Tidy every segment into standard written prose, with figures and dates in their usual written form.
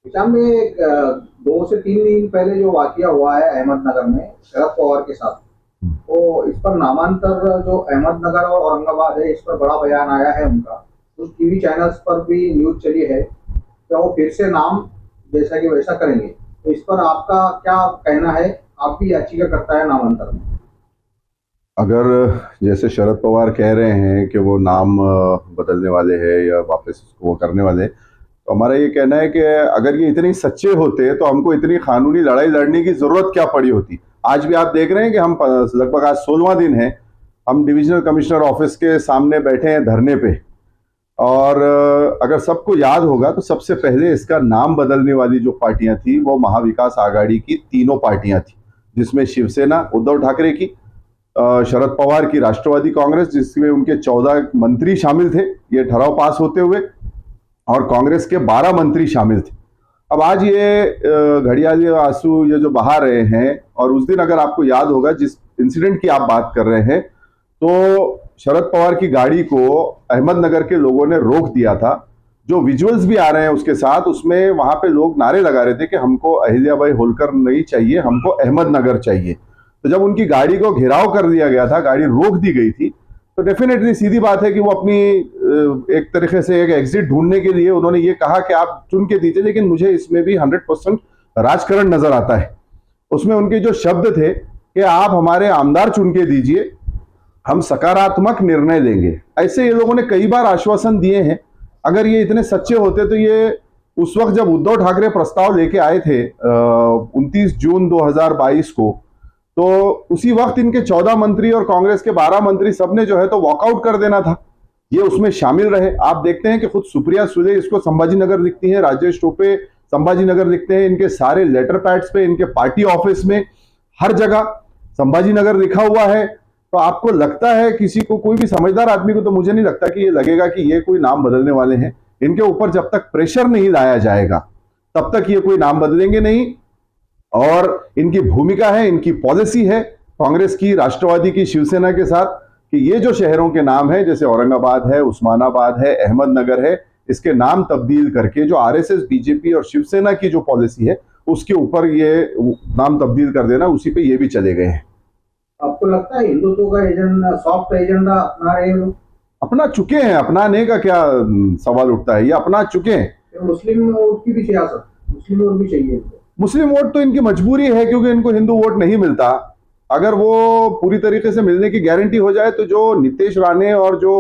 शाम में 2 से 3 दिन पहले जो वाकया हुआ है अहमदनगर में शरद पवार के साथ, तो इस पर नामांतर जो अहमदनगर और औरंगाबाद है, इस पर बड़ा बयान आया है उनका। कुछ टीवी चैनल्स पर भी न्यूज चली है क्या वो फिर से नाम जैसा कि वैसा करेंगे। तो इस पर आपका क्या कहना है? आप भी याचिका करता है नामांतर में। अगर जैसे शरद पवार कह रहे हैं कि वो नाम बदलने वाले हैं या वापस उसको वो करने वाले हैं, तो हमारा ये कहना है कि अगर ये इतने सच्चे होते तो हमको इतनी कानूनी लड़ाई लड़ने की जरूरत क्या पड़ी होती। आज भी आप देख रहे हैं कि हम लगभग आज 16वां दिन है, हम डिविजनल कमिश्नर ऑफिस के सामने बैठे हैं धरने पे। और अगर सबको याद होगा तो सबसे पहले इसका नाम बदलने वाली जो पार्टियां थी वो महाविकास आघाड़ी की तीनों पार्टियां थी, जिसमें शिवसेना उद्धव ठाकरे की, शरद पवार की राष्ट्रवादी कांग्रेस जिसमें उनके 14 मंत्री शामिल थे ये ठहराव पास होते हुए, और कांग्रेस के 12 मंत्री शामिल थे। अब आज ये घड़ियाली आंसू ये जो बहा रहे हैं, और उस दिन अगर आपको याद होगा जिस इंसिडेंट की आप बात कर रहे हैं, तो शरद पवार की गाड़ी को अहमदनगर के लोगों ने रोक दिया था। जो विजुअल्स भी आ रहे हैं उसके साथ, उसमें वहां पे लोग नारे लगा रहे थे कि हमको अहिल्याबाई होलकर नहीं चाहिए, हमको अहमदनगर चाहिए। तो जब उनकी गाड़ी को घेराव कर दिया गया था, गाड़ी रोक दी गई थी, तो डेफिनेटली सीधी बात है कि वो अपनी एक तरीके से एक एग्जिट ढूंढने के लिए उन्होंने ये कहा कि आप चुन के दीजिए, लेकिन मुझे इसमें भी 100% राजकारण नजर आता है। उसमें उनके जो शब्द थे कि आप हमारे आमदार चुन के दीजिए, हम सकारात्मक निर्णय लेंगे, ऐसे ये लोगों ने कई बार आश्वासन दिए हैं। अगर ये इतने सच्चे होते तो ये उस वक्त जब उद्धव ठाकरे प्रस्ताव लेके आए थे 29 जून 2022 को, तो उसी वक्त इनके 14 मंत्री और कांग्रेस के 12 मंत्री सबने जो है तो वॉकआउट कर देना था। ये उसमें शामिल रहे। आप देखते हैं कि खुद सुप्रिया सुले इसको संभाजी नगर लिखती है, राजेश टोपे संभाजी नगर लिखते हैं, इनके सारे लेटर पैड्स पे, इनके पार्टी ऑफिस में, हर जगह संभाजी नगर लिखा हुआ है। तो आपको लगता है किसी को, कोई भी समझदार आदमी को तो मुझे नहीं लगता कि ये लगेगा कि ये कोई नाम बदलने वाले हैं। इनके ऊपर जब तक प्रेशर नहीं लाया जाएगा तब तक ये कोई नाम बदलेंगे नहीं। और इनकी भूमिका है, इनकी पॉलिसी है कांग्रेस की, राष्ट्रवादी की, शिवसेना के साथ, कि ये जो शहरों के नाम है जैसे औरंगाबाद है, उस्मानाबाद है, अहमदनगर है, इसके नाम तब्दील करके जो आरएसएस, बीजेपी और शिवसेना की जो पॉलिसी है उसके ऊपर ये नाम तब्दील कर देना, उसी पे ये भी चले गए हैं। आपको लगता है हिंदुत्व का एजेंडा, सॉफ्ट एजेंडा अपना रहे हैं लोग? अपना चुके हैं, अपनाने का क्या सवाल उठता है, ये अपना चुके हैं। तो मुस्लिम वोट की भी सियासत, मुस्लिम वोट भी चाहिए इनको। मुस्लिम वोट तो इनकी मजबूरी है क्योंकि इनको हिंदू वोट नहीं मिलता। अगर वो पूरी तरीके से मिलने की गारंटी हो जाए तो जो नीतीश राणे और जो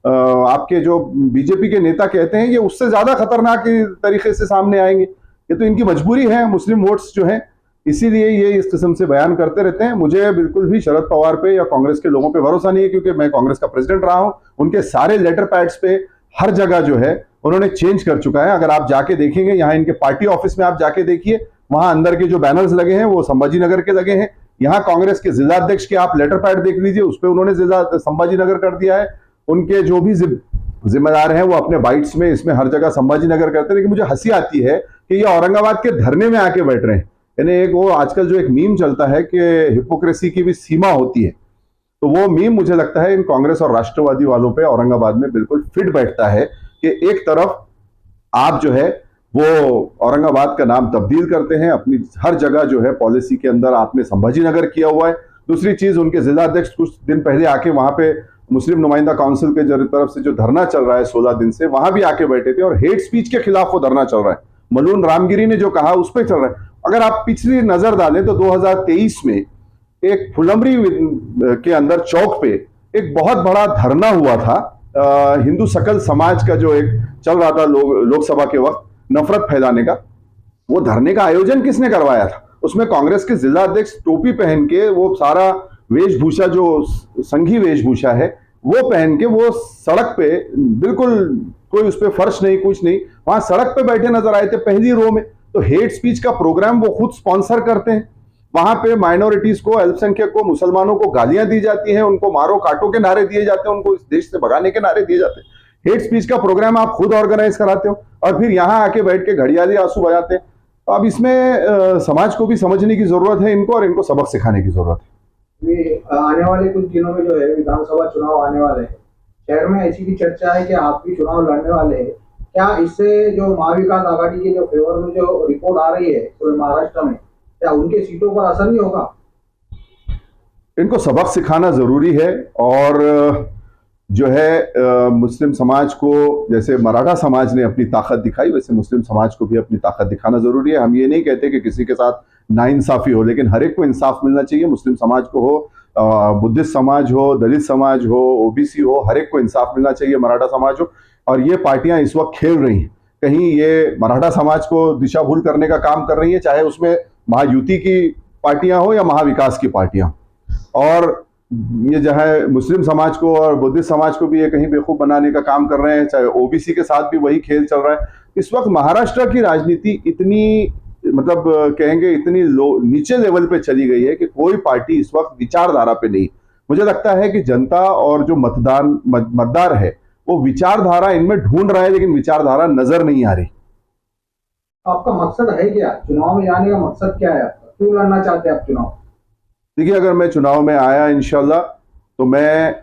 आपके जो बीजेपी के नेता कहते हैं, ये उससे ज्यादा खतरनाक तरीके से सामने आएंगे। ये तो इनकी मजबूरी है, मुस्लिम वोट्स जो है, इसीलिए ये इस किस्म से बयान करते रहते हैं। मुझे बिल्कुल भी शरद पवार पे या कांग्रेस के लोगों पे भरोसा नहीं है, क्योंकि मैं कांग्रेस का प्रेसिडेंट रहा हूं। उनके सारे लेटर पैड्स पे हर जगह जो है उन्होंने चेंज कर चुका है। अगर आप जाके देखेंगे, यहाँ इनके पार्टी ऑफिस में आप जाके देखिए, वहां अंदर के जो बैनर्स लगे हैं वो संभाजी नगर के लगे हैं। यहाँ कांग्रेस के जिला अध्यक्ष के आप लेटर पैड देख लीजिए, उस पर उन्होंने जिला संभाजी नगर कर दिया है। उनके जो भी जिम्मेदार हैं वो अपने बाइट्स में इसमें हर जगह संभाजी नगर करते हैं। लेकिन मुझे हंसी आती है कि ये औरंगाबाद के धरने में आके बैठ रहे हैं। यानी एक वो आजकल जो एक मीम चलता है कि हिपोक्रेसी की भी सीमा होती है, तो वो मीम मुझे लगता है इन कांग्रेस और राष्ट्रवादी वालों पे औरंगाबाद में बिल्कुल फिट बैठता है कि एक तरफ आप जो है वो औरंगाबाद का नाम तब्दील करते हैं, अपनी हर जगह जो है पॉलिसी के अंदर आपने संभाजी नगर किया हुआ है। दूसरी चीज, उनके जिला अध्यक्ष कुछ दिन पहले आके वहां पे मुस्लिम नुमाइंदा काउंसिल के तरफ से जो धरना चल रहा है 16 दिन से, वहां भी आके बैठे थे और हेट स्पीच के खिलाफ वो धरना चल रहा है। मलून रामगिरी ने जो कहा उस पर चल रहा है। अगर आप पिछली नजर डालें तो 2023 में एक फुलंबरी के अंदर चौक पे एक बहुत बड़ा धरना हुआ था हिंदू सकल समाज का, जो एक चल रहा था लोकसभा के वक्त नफरत फैलाने का। वो धरने का आयोजन किसने करवाया था? उसमें कांग्रेस के जिला अध्यक्ष टोपी पहन के, वो सारा वेशभूषा जो संघी वेशभूषा है वो पहन के, वो सड़क पे बिल्कुल कोई उस पर फर्श नहीं, कुछ नहीं, वहां सड़क पे बैठे नजर आए थे पहली रो में। तो हेट स्पीच का प्रोग्राम वो खुद स्पॉन्सर करते हैं। वहां पे माइनॉरिटीज को, अल्पसंख्यक को, मुसलमानों को गालियां दी जाती हैं, उनको मारो काटो के नारे दिए जाते हैं, उनको इस देश से भगाने के नारे दिए जाते हैं। हेट स्पीच का प्रोग्राम आप खुद ऑर्गेनाइज कराते हो और फिर यहां आके बैठ के घड़ियाली आंसू बजाते हैं। तो अब इसमें समाज को भी समझने की जरूरत है इनको, और इनको सबक सिखाने की जरूरत है। ये आने वाले कुछ दिनों में जो है विधानसभा चुनाव आने वाले हैं, शहर में ऐसी भी चर्चा है कि आप भी चुनाव लड़ने वाले हैं। क्या इससे जो महाविकास आघाड़ी के जो फेवर में जो रिपोर्ट आ रही है पूरे महाराष्ट्र में, क्या उनके सीटों पर असर नहीं होगा? इनको सबक सिखाना जरूरी है। और जो है मुस्लिम समाज को, जैसे मराठा समाज ने अपनी ताकत दिखाई, वैसे मुस्लिम समाज को भी अपनी ताकत दिखाना जरूरी है। हम ये नहीं कहते कि किसी के साथ नाइंसाफी हो, लेकिन हर एक को इंसाफ मिलना चाहिए। मुस्लिम समाज को हो, बुद्धिस्ट समाज हो, दलित समाज हो, ओबीसी हो, हर एक को इंसाफ मिलना चाहिए, मराठा समाज हो। और ये पार्टियां इस वक्त खेल रही हैं, कहीं ये मराठा समाज को दिशा भूल करने का काम कर रही है, चाहे उसमें महायुति की पार्टियां हो या महाविकास की पार्टियां। और ये जो है मुस्लिम समाज को और बुद्धिस्ट समाज को भी ये कहीं बेवकूफ बनाने का काम कर रहे हैं, चाहे ओबीसी के साथ भी वही खेल चल रहा है। इस वक्त महाराष्ट्र की राजनीति इतनी, मतलब कहेंगे इतनी नीचे लेवल पे चली गई है कि कोई पार्टी इस वक्त विचारधारा पे नहीं। मुझे लगता है कि जनता और जो मतदार है वो विचारधारा इनमें ढूंढ रहा है, लेकिन विचारधारा नजर नहीं आ रही। आपका मकसद है क्या चुनाव में जाने का? मकसद क्या है आपका? क्यों लड़ना चाहते हैं आप चुनाव? देखिए, अगर मैं चुनाव में आया इंशाल्लाह, तो मैं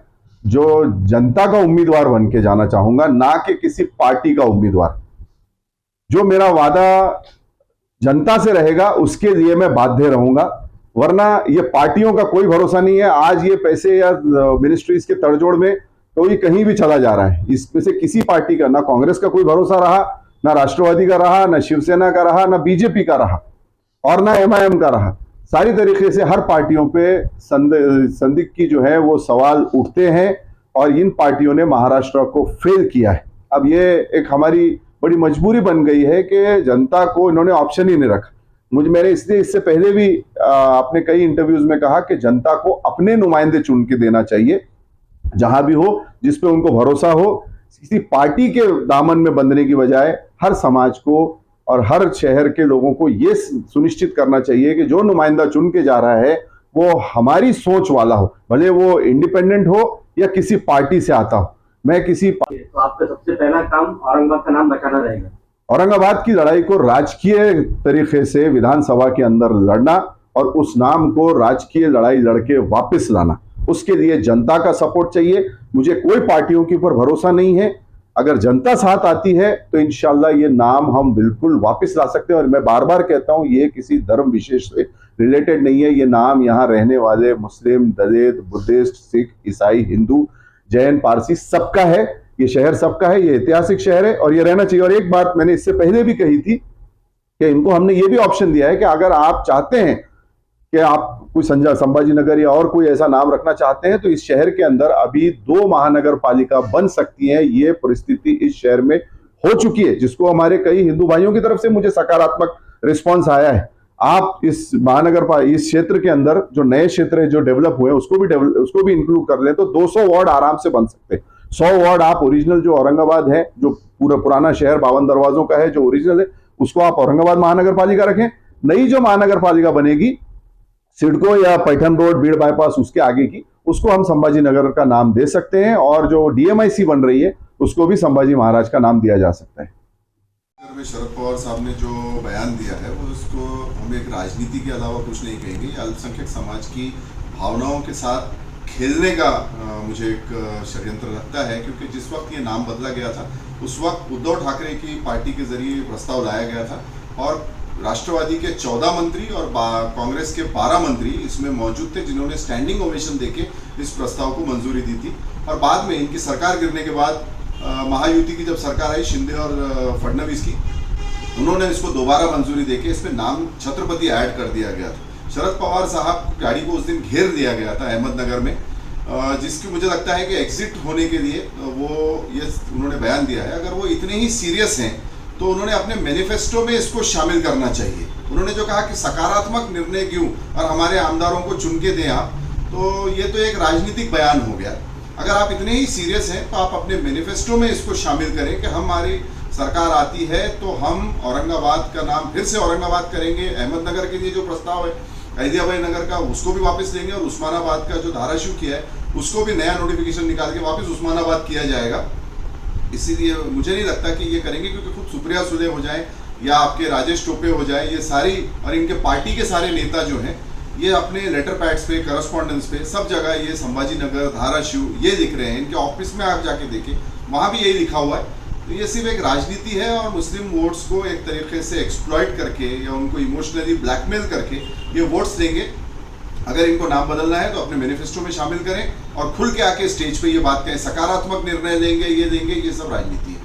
जो जनता का उम्मीदवार बन के जाना चाहूंगा, ना कि किसी पार्टी का उम्मीदवार। जो मेरा वादा जनता से रहेगा उसके लिए मैं बाध्य रहूंगा, वरना ये पार्टियों का कोई भरोसा नहीं है। आज ये पैसे या मिनिस्ट्रीज के तड़जोड़ में कोई कहीं भी चला जा रहा है। इसमें से किसी पार्टी का, ना कांग्रेस का कोई भरोसा रहा, ना राष्ट्रवादी का रहा, ना शिवसेना का रहा, ना बीजेपी का रहा, और ना एमआईएम का रहा। सारी तरीके से हर पार्टियों पे संदिग्ध की जो है वो सवाल उठते हैं, और इन पार्टियों ने महाराष्ट्र को फेल किया है। अब ये एक हमारी बड़ी मजबूरी बन गई है कि जनता को इन्होंने ऑप्शन ही नहीं रखा। मैंने इसलिए इससे पहले भी अपने कई इंटरव्यूज में कहा कि जनता को अपने नुमाइंदे चुन के देना चाहिए, जहां भी हो, जिस पे उनको भरोसा हो। किसी पार्टी के दामन में बंधने की बजाय हर समाज को और हर शहर के लोगों को ये सुनिश्चित करना चाहिए कि जो नुमाइंदा चुन के जा रहा है वो हमारी सोच वाला हो, भले वो इंडिपेंडेंट हो या किसी पार्टी से आता हो। मैं किसी तो आपका सबसे पहला काम औरंगाबाद का नाम बचाना रहेगा। औरंगाबाद की लड़ाई को राजकीय तरीके से विधानसभा के अंदर लड़ना, और उस नाम को राजकीय लड़ाई लड़के वापस लाना, उसके लिए जनता का सपोर्ट चाहिए। मुझे कोई पार्टियों के ऊपर भरोसा नहीं है। अगर जनता साथ आती है तो इंशाल्लाह ये नाम हम बिल्कुल वापस ला सकते हैं। और मैं बार बार कहता हूं, ये किसी धर्म विशेष से रिलेटेड नहीं है। ये नाम यहाँ रहने वाले मुस्लिम, दलित, बुद्धिस्ट, सिख, ईसाई, हिंदू, जैन, पारसी सबका है। ये शहर सबका है, ये ऐतिहासिक शहर है और ये रहना चाहिए। और एक बात मैंने इससे पहले भी कही थी कि इनको हमने ये भी ऑप्शन दिया है कि अगर आप चाहते हैं कि आप कोई संभाजी नगर या और कोई ऐसा नाम रखना चाहते हैं, तो इस शहर के अंदर अभी 2 महानगर पालिका बन सकती है। ये परिस्थिति इस शहर में हो चुकी है, जिसको हमारे कई हिंदू भाइयों की तरफ से मुझे सकारात्मक रिस्पांस आया है। आप इस इस क्षेत्र के अंदर जो नए क्षेत्र है जो डेवलप हुए उसको भी इंक्लूड कर लें तो 200 वार्ड आराम से बन सकते हैं। 100 वार्ड आप ओरिजिनल जो औरंगाबाद है, जो पूरा पुराना शहर 52 दरवाजों का है, जो ओरिजिनल है, उसको आप औरंगाबाद महानगर पालिका रखें। नई जो महानगर पालिका बनेगी सिडको या पैठन रोड, बीड़ बाईपास, उसके आगे की, उसको हम संभाजी नगर का नाम दे सकते हैं। और जो डीएमआईसी बन रही है उसको भी संभाजी महाराज का नाम दिया जा सकता है। में शरद पवार साहब ने जो बयान दिया है वो उसको हम एक राजनीति के अलावा कुछ नहीं कहेंगे। अल्पसंख्यक समाज की भावनाओं के साथ खेलने का मुझे एक षड्यंत्र लगता है, क्योंकि जिस वक्त ये नाम बदला गया था उस वक्त उद्धव ठाकरे की पार्टी के जरिए प्रस्ताव लाया गया था, और राष्ट्रवादी के 14 मंत्री और कांग्रेस के 12 मंत्री इसमें मौजूद थे, जिन्होंने स्टैंडिंग ओवेशन देके इस प्रस्ताव को मंजूरी दी थी। और बाद में इनकी सरकार गिरने के बाद महायुति की जब सरकार आई, शिंदे और फडणवीस की, उन्होंने इसको दोबारा मंजूरी देके इसमें नाम छत्रपति ऐड कर दिया गया था। शरद पवार साहब गाड़ी को उस दिन घेर दिया गया था अहमदनगर में, जिसकी मुझे लगता है कि एग्जिट होने के लिए वो ये उन्होंने बयान दिया है। अगर वो इतने ही सीरियस हैं तो उन्होंने अपने मैनिफेस्टो में इसको शामिल करना चाहिए। उन्होंने जो कहा कि सकारात्मक निर्णय क्यों और हमारे आमदारों को चुन के दें आप, तो ये तो एक राजनीतिक बयान हो गया। अगर आप इतने ही सीरियस हैं तो आप अपने मैनिफेस्टो में इसको शामिल करें कि हमारी सरकार आती है तो हम औरंगाबाद का नाम फिर से औरंगाबाद करेंगे। अहमदनगर के लिए जो प्रस्ताव है अहिल्याबाई नगर का, उसको भी वापस लेंगे, और उस्मानाबाद का जो धाराशिव किया है उसको भी नया नोटिफिकेशन निकाल के वापस उस्मानाबाद किया जाएगा। इसीलिए मुझे नहीं लगता कि ये करेंगे, क्योंकि खुद सुप्रिया सुले हो जाए या आपके राजेश टोपे हो जाए, ये सारी और इनके पार्टी के सारे नेता जो हैं ये अपने लेटर पैड्स पे, करस्पॉन्डेंस पे, सब जगह ये संभाजी नगर, धाराशिव ये लिख रहे हैं। इनके ऑफिस में आप जाके देखें, वहाँ भी यही लिखा हुआ है तो ये सिर्फ एक राजनीति है और मुस्लिम वोट्स को एक तरीके से एक्सप्लॉइट करके या उनको इमोशनली ब्लैकमेल करके ये वोट्स देंगे। अगर इनको नाम बदलना है तो अपने मैनिफेस्टो में शामिल करें और खुल के आके स्टेज पे ये बात कहें, सकारात्मक निर्णय लेंगे, ये देंगे, ये सब राजनीति है।